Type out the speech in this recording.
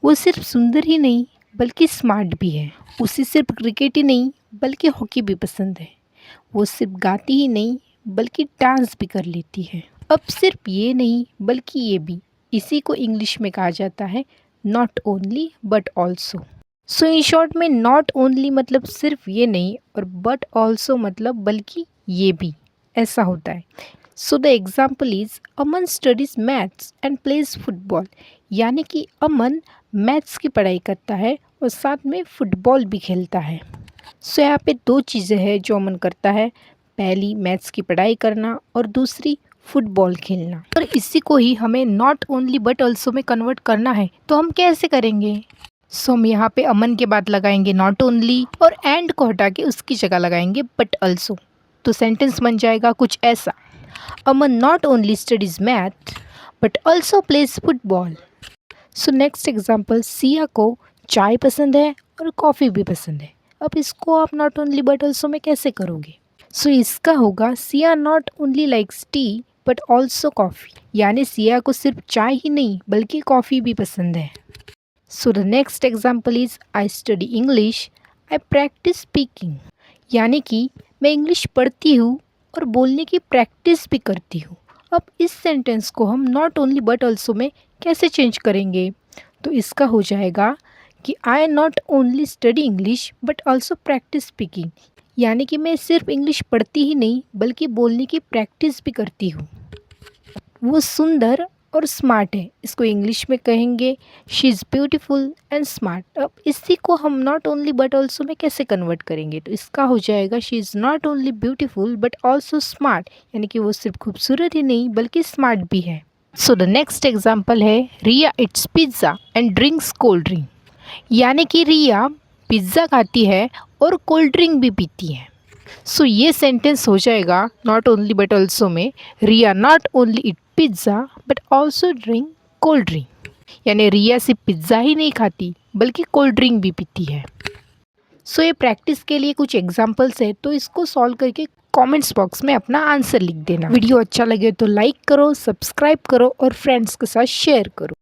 वो सिर्फ सुंदर ही नहीं बल्कि स्मार्ट भी है। उसे सिर्फ क्रिकेट ही नहीं बल्कि हॉकी भी पसंद है। वो सिर्फ गाती ही नहीं बल्कि डांस भी कर लेती है। अब सिर्फ ये नहीं बल्कि ये भी, इसी को इंग्लिश में कहा जाता है not only but also. So in short में नॉट ओनली मतलब सिर्फ ये नहीं और बट ऑल्सो मतलब बल्कि ये भी, ऐसा होता है। So the example is Aman studies maths and plays football, यानी कि अमन मैथ्स की पढ़ाई करता है और साथ में फुटबॉल भी खेलता है। सो यहाँ पे दो चीज़ें हैं जो अमन करता है, पहली मैथ्स की पढ़ाई करना और दूसरी फुटबॉल खेलना। और इसी को ही हमें नॉट ओनली बट ऑल्सो में कन्वर्ट करना है, तो हम कैसे करेंगे? सो हम यहाँ पे अमन के बाद लगाएंगे नॉट ओनली और एंड को हटा के उसकी जगह लगाएंगे बट ऑल्सो। तो सेंटेंस बन जाएगा कुछ ऐसा, Aman not only studies math but also plays football. So next example, Siya को चाय पसंद है और कॉफ़ी भी पसंद है। अब इसको आप नॉट ओनली बट ऑल्सो में कैसे करोगे? सो इसका होगा Siya not only likes T but also coffee, यानी सिया को सिर्फ चाय ही नहीं बल्कि कॉफ़ी भी पसंद है। So the next example is I study English, I practice speaking, यानी कि मैं इंग्लिश पढ़ती हूँ और बोलने की प्रैक्टिस भी करती हूँ। अब इस सेंटेंस को हम नॉट ओनली बट ऑल्सो में कैसे चेंज करेंगे? तो इसका हो जाएगा कि I not only study English but also practise speaking, यानी कि मैं सिर्फ इंग्लिश पढ़ती ही नहीं बल्कि बोलने की प्रैक्टिस भी करती हूँ। वो सुंदर और स्मार्ट है, इसको इंग्लिश में कहेंगे she is beautiful and smart. अब इसी को हम नॉट ओनली बट ऑल्सो में कैसे कन्वर्ट करेंगे? तो इसका हो जाएगा she is not only beautiful but also smart, यानी कि वो सिर्फ खूबसूरत ही नहीं बल्कि स्मार्ट भी है। सो द नेक्स्ट एग्जाम्पल है Riya it's pizza and drinks cold drink, यानी कि रिया पिज़्ज़ा खाती है और कोल्ड ड्रिंक भी पीती है। सो ये सेंटेंस हो जाएगा नॉट ओनली बट ऑल्सो में, Riya not only it pizza but also drink cold drink, यानी रिया सिर्फ पिज़्ज़ा ही नहीं खाती बल्कि कोल्ड ड्रिंक भी पीती है। सो ये प्रैक्टिस के लिए कुछ एग्जाम्पल्स है, तो इसको सॉल्व करके कमेंट्स बॉक्स में अपना आंसर लिख देना। वीडियो अच्छा लगे तो लाइक करो, सब्सक्राइब करो और फ्रेंड्स के साथ शेयर करो।